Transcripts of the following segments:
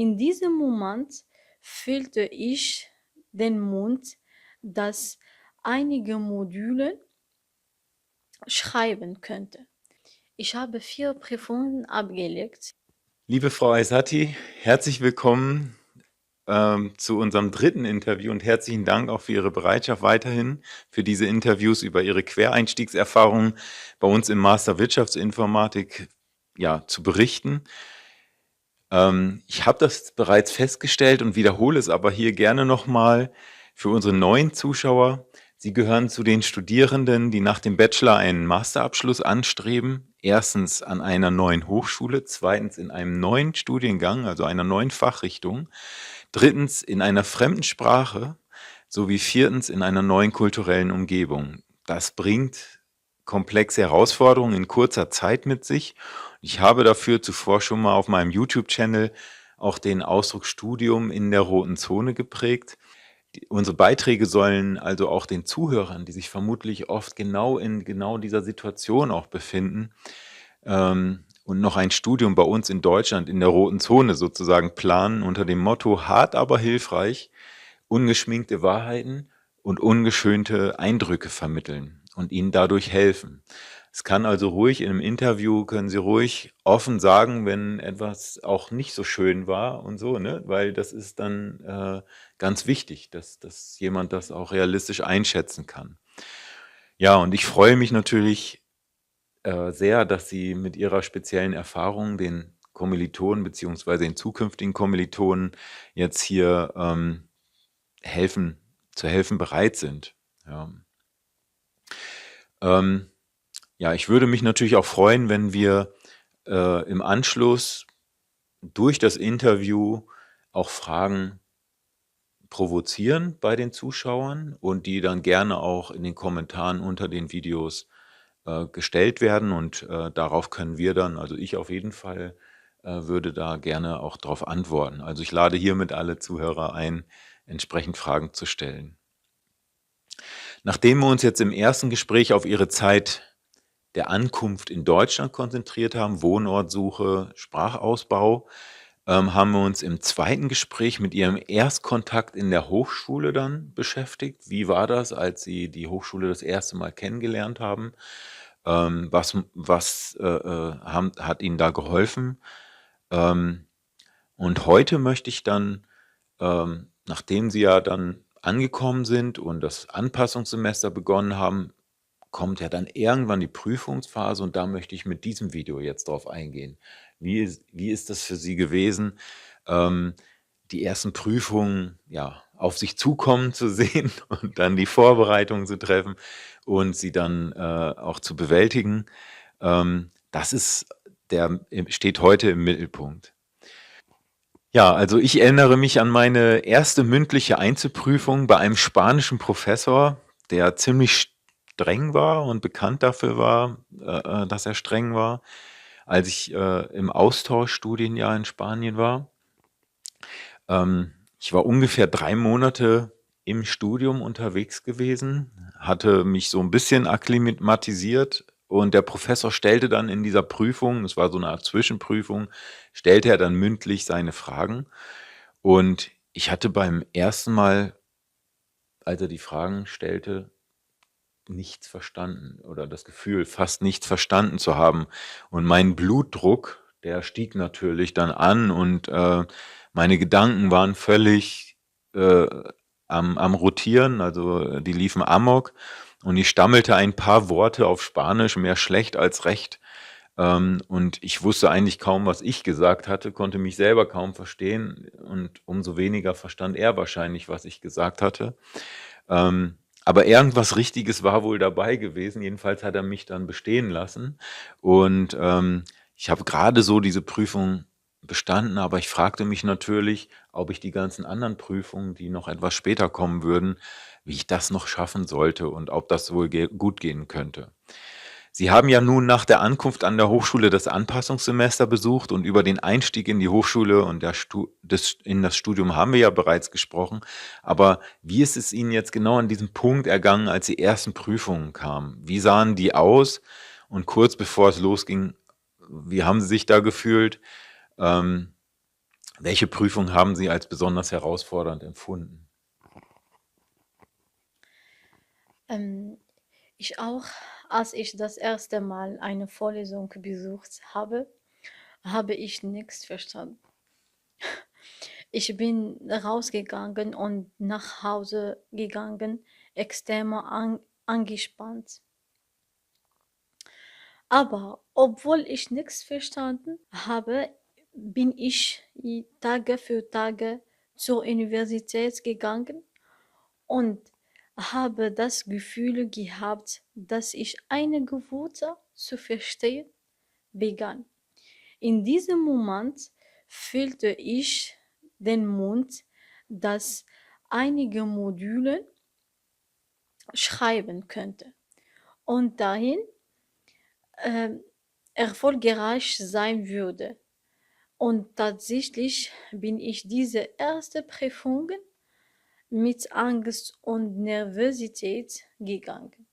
In diesem Moment fühlte ich den Mund, dass einige Module schreiben könnte. Ich habe 4 Prüfungen abgelegt. Liebe Frau Aysati, herzlich willkommen zu unserem dritten Interview und herzlichen Dank auch für Ihre Bereitschaft weiterhin für diese Interviews über Ihre Quereinstiegserfahrungen bei uns im Master Wirtschaftsinformatik zu berichten. Ich habe das bereits festgestellt und wiederhole es aber hier gerne nochmal für unsere neuen Zuschauer. Sie gehören zu den Studierenden, die nach dem Bachelor einen Masterabschluss anstreben. Erstens an einer neuen Hochschule, zweitens in einem neuen Studiengang, also einer neuen Fachrichtung, drittens in einer fremden Sprache sowie viertens in einer neuen kulturellen Umgebung. Das bringt komplexe Herausforderungen in kurzer Zeit mit sich. Ich habe dafür zuvor schon mal auf meinem YouTube-Channel auch den Ausdruck Studium in der roten Zone geprägt. Unsere Beiträge sollen also auch den Zuhörern, die sich vermutlich oft genau in dieser Situation auch befinden, und noch ein Studium bei uns in Deutschland in der roten Zone sozusagen planen, unter dem Motto hart, aber hilfreich, ungeschminkte Wahrheiten und ungeschönte Eindrücke vermitteln und ihnen dadurch helfen. Es kann also ruhig in einem Interview, können Sie ruhig offen sagen, wenn etwas auch nicht so schön war und so, ne? Weil das ist dann ganz wichtig, dass jemand das auch realistisch einschätzen kann. Ja, und ich freue mich natürlich sehr, dass Sie mit Ihrer speziellen Erfahrung den Kommilitonen beziehungsweise den zukünftigen Kommilitonen jetzt hier zu helfen bereit sind. Ja. Ja, ich würde mich natürlich auch freuen, wenn wir im Anschluss durch das Interview auch Fragen provozieren bei den Zuschauern und die dann gerne auch in den Kommentaren unter den Videos gestellt werden und darauf können wir dann, also ich auf jeden Fall, würde da gerne auch darauf antworten. Also ich lade hiermit alle Zuhörer ein, entsprechend Fragen zu stellen. Nachdem wir uns jetzt im ersten Gespräch auf Ihre Zeit der Ankunft in Deutschland konzentriert haben, Wohnortsuche, Sprachausbau, haben wir uns im zweiten Gespräch mit Ihrem Erstkontakt in der Hochschule dann beschäftigt. Wie war das, als Sie die Hochschule das erste Mal kennengelernt haben? Was hat Ihnen da geholfen? Und heute möchte ich dann, nachdem Sie ja dann angekommen sind und das Anpassungssemester begonnen haben, kommt ja dann irgendwann die Prüfungsphase und da möchte ich mit diesem Video jetzt drauf eingehen. Wie ist das für Sie gewesen, die ersten Prüfungen auf sich zukommen zu sehen und dann die Vorbereitungen zu treffen und sie dann auch zu bewältigen? Das steht heute im Mittelpunkt. Ja, also ich erinnere mich an meine erste mündliche Einzelprüfung bei einem spanischen Professor, der ziemlich streng war und bekannt dafür war, dass er streng war, als ich im Austauschstudienjahr in Spanien war. Ich war ungefähr 3 Monate im Studium unterwegs gewesen, hatte mich so ein bisschen akklimatisiert und der Professor stellte dann in dieser Prüfung, das war so eine Art Zwischenprüfung, stellte er dann mündlich seine Fragen. Und ich hatte beim ersten Mal, als er die Fragen stellte, nichts verstanden oder das Gefühl, fast nichts verstanden zu haben. Und mein Blutdruck, der stieg natürlich dann an und meine Gedanken waren völlig am Rotieren, also die liefen amok und ich stammelte ein paar Worte auf Spanisch, mehr schlecht als recht. Und ich wusste eigentlich kaum, was ich gesagt hatte, konnte mich selber kaum verstehen und umso weniger verstand er wahrscheinlich, was ich gesagt hatte. Aber irgendwas Richtiges war wohl dabei gewesen. Jedenfalls hat er mich dann bestehen lassen. Und ich habe gerade so diese Prüfung bestanden, aber ich fragte mich natürlich, ob ich die ganzen anderen Prüfungen, die noch etwas später kommen würden, wie ich das noch schaffen sollte und ob das wohl gut gehen könnte. Sie haben ja nun nach der Ankunft an der Hochschule das Anpassungssemester besucht und über den Einstieg in die Hochschule und in das Studium haben wir ja bereits gesprochen. Aber wie ist es Ihnen jetzt genau an diesem Punkt ergangen, als die ersten Prüfungen kamen? Wie sahen die aus? Und kurz bevor es losging, wie haben Sie sich da gefühlt? Ähm, Welche Prüfung haben Sie als besonders herausfordernd empfunden? Ähm, ich auch, als ich das erste Mal eine Vorlesung besucht habe, habe ich nichts verstanden. Ich bin rausgegangen und nach Hause gegangen, extrem angespannt. Aber obwohl ich nichts verstanden habe, bin ich Tage für Tage zur Universität gegangen und habe das Gefühl gehabt, dass ich einige Worte zu verstehen begann. In diesem Moment fühlte ich den Mund, dass einige Module schreiben könnte und dahin ähm, erfolgreich sein würde. Und tatsächlich bin ich diese erste Prüfungen mit Angst und Nervosität gegangen.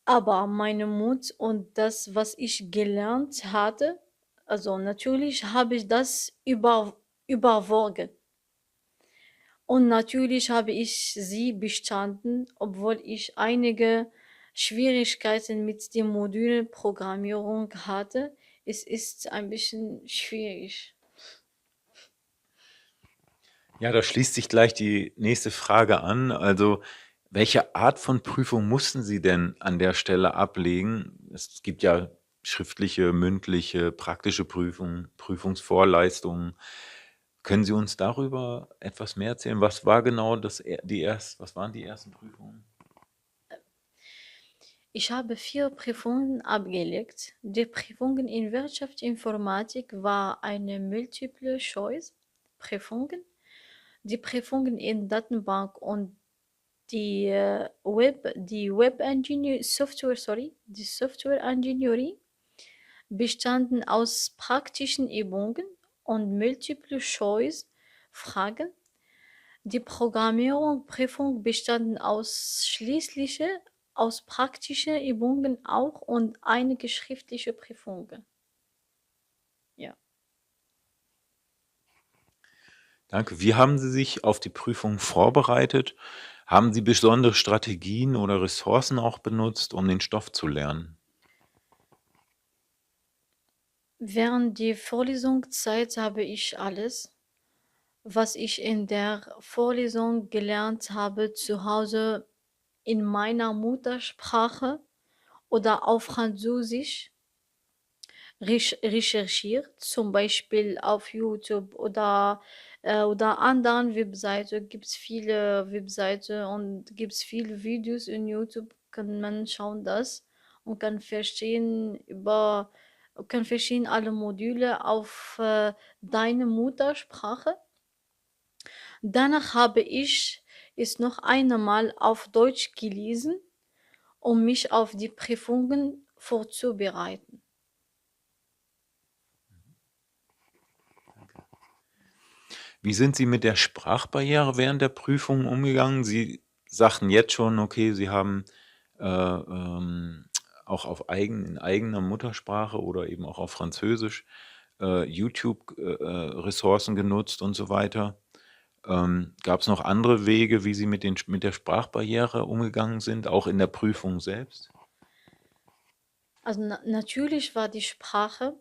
Aber meine Mut und das, was ich gelernt hatte, also natürlich habe ich das überwogen. Und natürlich habe ich sie bestanden, obwohl ich einige Schwierigkeiten mit der Modulprogrammierung hatte. Es ist ein bisschen schwierig. Ja, da schließt sich gleich die nächste Frage an. Also, welche Art von Prüfung mussten Sie denn an der Stelle ablegen? Es gibt ja schriftliche, mündliche, praktische Prüfungen, Prüfungsvorleistungen. Können Sie uns darüber etwas mehr erzählen? Was war genau was waren die ersten Prüfungen? Ich habe 4 Prüfungen abgelegt. Die Prüfungen in Wirtschaftsinformatik war eine Multiple-Choice-Prüfung. Die Prüfungen in Datenbank und die Software Engineering bestanden aus praktischen Übungen und Multiple-Choice-Fragen. Die Programmierung-Prüfung bestanden ausschließlich aus praktischen Übungen auch und einige schriftliche Prüfungen. Ja. Danke. Wie haben Sie sich auf die Prüfung vorbereitet? Haben Sie besondere Strategien oder Ressourcen auch benutzt, um den Stoff zu lernen? Während der Vorlesungszeit habe ich alles, was ich in der Vorlesung gelernt habe, zu Hause in meiner Muttersprache oder auf Französisch recherchiert, zum Beispiel auf YouTube oder anderen Webseiten. Gibt es viele Webseiten und gibt es viele Videos in YouTube, kann man schauen das und kann verstehen alle Module auf deine Muttersprache. Danach habe ich es noch einmal auf Deutsch gelesen, um mich auf die Prüfungen vorzubereiten. Wie sind Sie mit der Sprachbarriere während der Prüfung umgegangen? Sie sagten jetzt schon, okay, Sie haben, auch in eigener Muttersprache oder eben auch auf Französisch, YouTube, Ressourcen genutzt und so weiter. Gab es noch andere Wege, wie Sie mit der Sprachbarriere umgegangen sind, auch in der Prüfung selbst? Also natürlich war die Sprache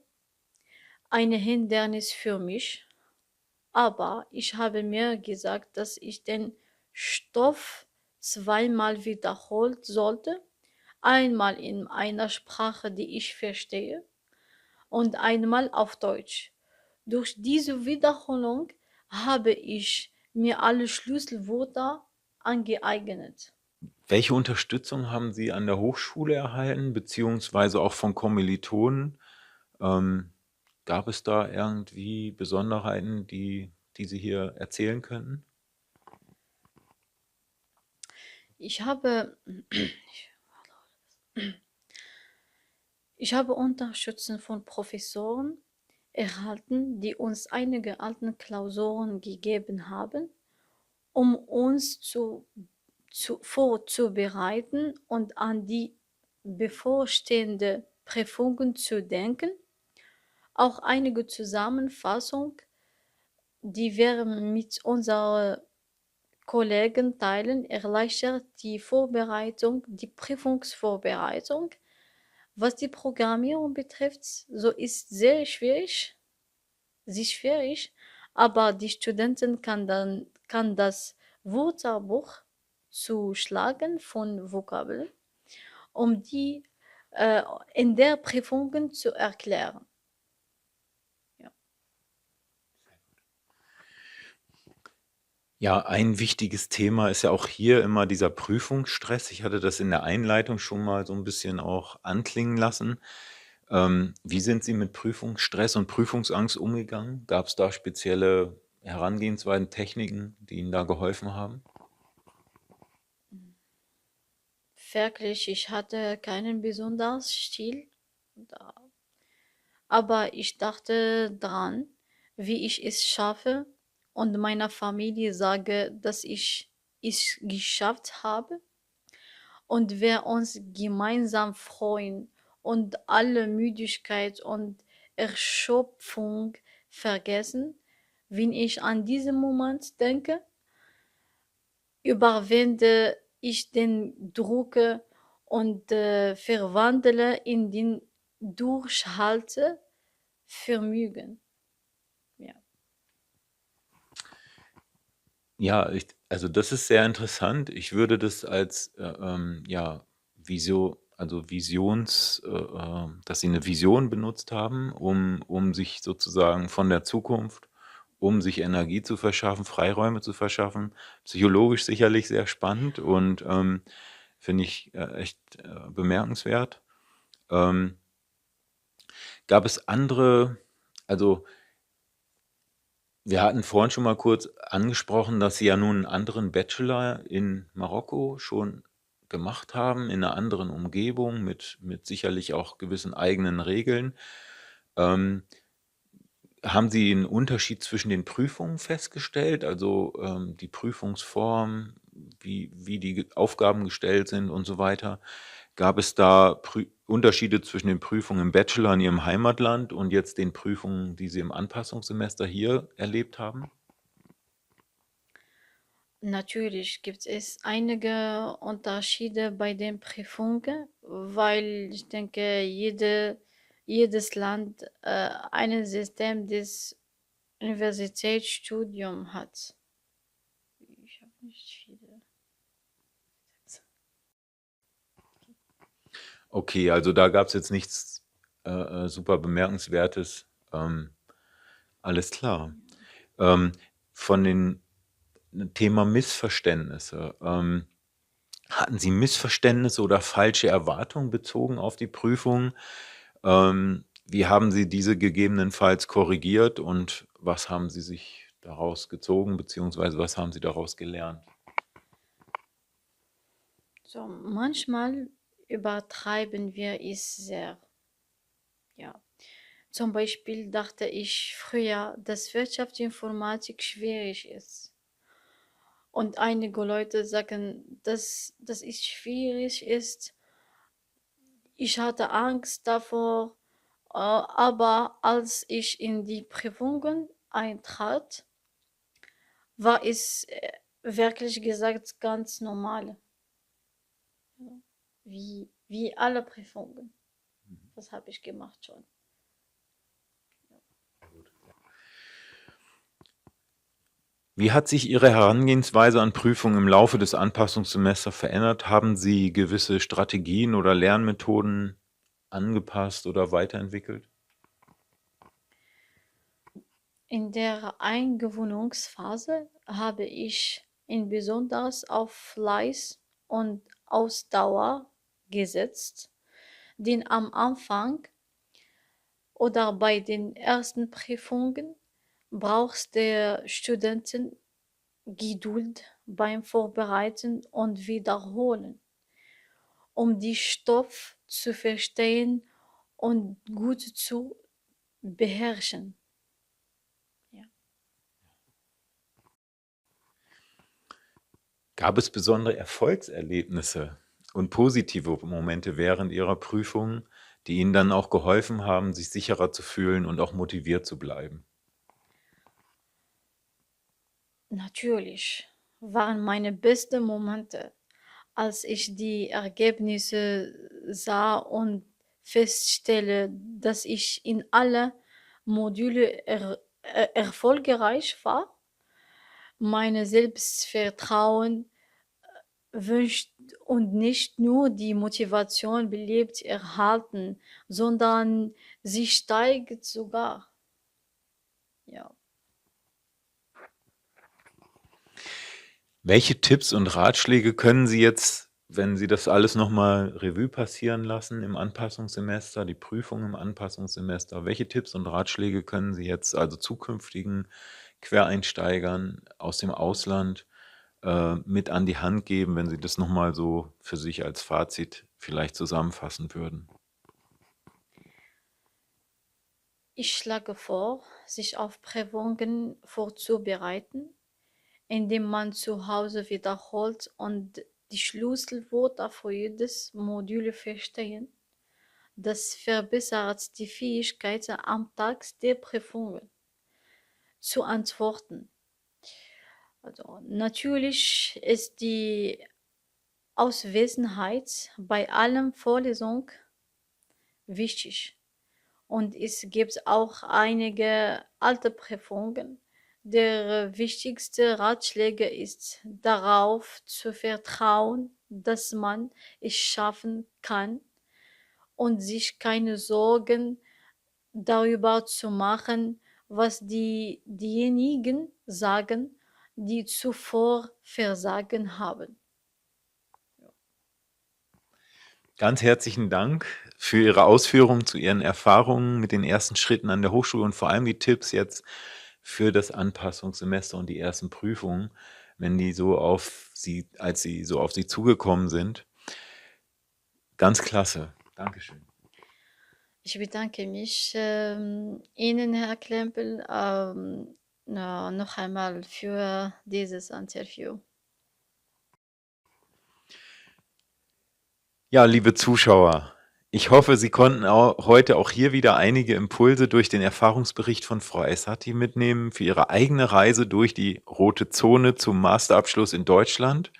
ein Hindernis für mich, aber ich habe mir gesagt, dass ich den Stoff zweimal wiederholt sollte. Einmal in einer Sprache, die ich verstehe, und einmal auf Deutsch. Durch diese Wiederholung habe ich mir alle Schlüsselwörter angeeignet. Welche Unterstützung haben Sie an der Hochschule erhalten, beziehungsweise auch von Kommilitonen? Ähm, Gab es da irgendwie Besonderheiten, die Sie hier erzählen könnten? Ich habe, ich habe Unterstützung von Professoren erhalten, die uns einige alten Klausuren gegeben haben, um uns vorzubereiten und an die bevorstehende Prüfungen zu denken. Auch einige Zusammenfassung die wir mit unseren Kollegen teilen, erleichtert die Vorbereitung, die Prüfungsvorbereitung. Was die Programmierung betrifft, so ist sehr schwierig, aber die Studenten kann das Wörterbuch zuschlagen von Vokabeln, um die in der Prüfungen zu erklären. Ja. Ja, ein wichtiges Thema ist ja auch hier immer dieser Prüfungsstress. Ich hatte das in der Einleitung schon mal so ein bisschen auch anklingen lassen. Wie sind Sie mit Prüfungsstress und Prüfungsangst umgegangen? Gab es da spezielle Herangehensweisen, Techniken, die Ihnen da geholfen haben? Wirklich, ich hatte keinen besonderen Stil, da- aber ich dachte dran, wie ich es schaffe und meiner Familie sage, dass ich es geschafft habe und wir uns gemeinsam freuen und alle Müdigkeit und Erschöpfung vergessen. Wenn ich an diesen Moment denke, überwinde ich den Druck und verwandle in den Durchhaltevermögen. Ja. Ja, also das ist sehr interessant. Ich würde das als ja, dass Sie eine Vision benutzt haben, um sich sozusagen von der Zukunft, um sich Energie zu verschaffen, Freiräume zu verschaffen. Psychologisch sicherlich sehr spannend und finde ich echt bemerkenswert. Ähm, Gab es andere, also wir hatten vorhin schon mal kurz angesprochen, dass Sie ja nun einen anderen Bachelor in Marokko schon gemacht haben, in einer anderen Umgebung mit sicherlich auch gewissen eigenen Regeln. Ähm, Haben Sie einen Unterschied zwischen den Prüfungen festgestellt, also, die Prüfungsform, wie die Aufgaben gestellt sind und so weiter? Gab es da Unterschiede zwischen den Prüfungen im Bachelor in Ihrem Heimatland und jetzt den Prüfungen, die Sie im Anpassungssemester hier erlebt haben? Natürlich gibt es einige Unterschiede bei den Prüfungen, weil ich denke, jedes Land ein System des Universitätsstudiums hat. Ich habe nicht viele. Okay, also da gab es jetzt nichts super Bemerkenswertes. Alles klar. Ähm, von den Thema Missverständnisse. Hatten Sie Missverständnisse oder falsche Erwartungen bezogen auf die Prüfung? Wie haben Sie diese gegebenenfalls korrigiert und was haben Sie sich daraus gezogen, beziehungsweise was haben Sie daraus gelernt? So, manchmal übertreiben wir es sehr. Ja. Zum Beispiel dachte ich früher, dass Wirtschaftsinformatik schwierig ist. Und einige Leute sagen, dass es schwierig ist. Ich hatte Angst davor, aber als ich in die Prüfungen eintrat, war es wirklich gesagt ganz normal, wie alle Prüfungen. Das habe ich gemacht schon. Wie hat sich Ihre Herangehensweise an Prüfungen im Laufe des Anpassungssemesters verändert? Haben Sie gewisse Strategien oder Lernmethoden angepasst oder weiterentwickelt? In der Eingewöhnungsphase habe ich besonders auf Fleiß und Ausdauer gesetzt, denn am Anfang oder bei den ersten Prüfungen brauchst der Studenten Geduld beim Vorbereiten und Wiederholen, um die Stoff zu verstehen und gut zu beherrschen. Ja. Gab es besondere Erfolgserlebnisse und positive Momente während Ihrer Prüfungen, die Ihnen dann auch geholfen haben, sich sicherer zu fühlen und auch motiviert zu bleiben? Natürlich waren meine besten Momente, als ich die Ergebnisse sah und feststelle, dass ich in alle Module erfolgreich war. Meine Selbstvertrauen wünscht und nicht nur die Motivation belebt erhalten, sondern sie steigt sogar. Ja. Welche Tipps und Ratschläge können Sie jetzt, wenn Sie das alles nochmal Revue passieren lassen im Anpassungssemester, die Prüfung im Anpassungssemester, welche Tipps und Ratschläge können Sie jetzt also zukünftigen Quereinsteigern aus dem Ausland mit an die Hand geben, wenn Sie das nochmal so für sich als Fazit vielleicht zusammenfassen würden? Ich schlage vor, sich auf Prüfungen vorzubereiten, indem man zu Hause wiederholt und die Schlüsselwörter für jedes Modul verstehen. Das verbessert die Fähigkeit, am Tag der Prüfungen zu antworten. Also natürlich ist die Auswesenheit bei allen Vorlesungen wichtig. Und es gibt auch einige alte Prüfungen. Der wichtigste Ratschläge ist darauf zu vertrauen, dass man es schaffen kann und sich keine Sorgen darüber zu machen, was diejenigen sagen, die zuvor versagen haben. Ganz herzlichen Dank für Ihre Ausführungen zu Ihren Erfahrungen mit den ersten Schritten an der Hochschule und vor allem die Tipps jetzt für das Anpassungssemester und die ersten Prüfungen, wenn die so auf Sie, als sie so auf Sie zugekommen sind. Ganz klasse. Dankeschön. Ich bedanke mich Ihnen, Herr Klempel, noch einmal für dieses Interview. Ja, liebe Zuschauer, ich hoffe, Sie konnten heute auch hier wieder einige Impulse durch den Erfahrungsbericht von Frau Esati mitnehmen für Ihre eigene Reise durch die rote Zone zum Masterabschluss in Deutschland,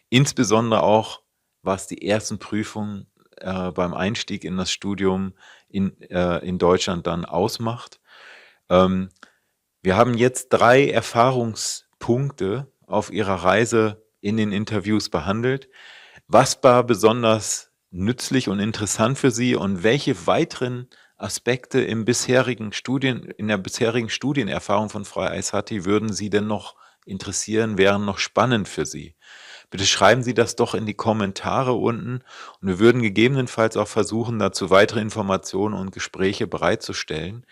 insbesondere auch, was die ersten Prüfungen beim Einstieg in das Studium in Deutschland dann ausmacht. Wir haben jetzt 3 Erfahrungspunkte auf Ihrer Reise in den Interviews behandelt. Was war besonders nützlich und interessant für Sie und welche weiteren Aspekte in der bisherigen Studienerfahrung von Frau Aissati würden Sie denn noch interessieren, wären noch spannend für Sie? Bitte schreiben Sie das doch in die Kommentare unten und wir würden gegebenenfalls auch versuchen, dazu weitere Informationen und Gespräche bereitzustellen.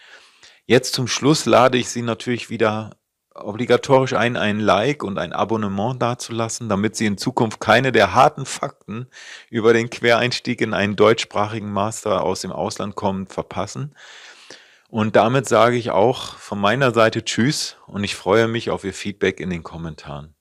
Jetzt zum Schluss lade ich Sie natürlich wieder obligatorisch ein Like und ein Abonnement dazulassen, damit Sie in Zukunft keine der harten Fakten über den Quereinstieg in einen deutschsprachigen Master aus dem Ausland kommend verpassen. Und damit sage ich auch von meiner Seite Tschüss und ich freue mich auf Ihr Feedback in den Kommentaren.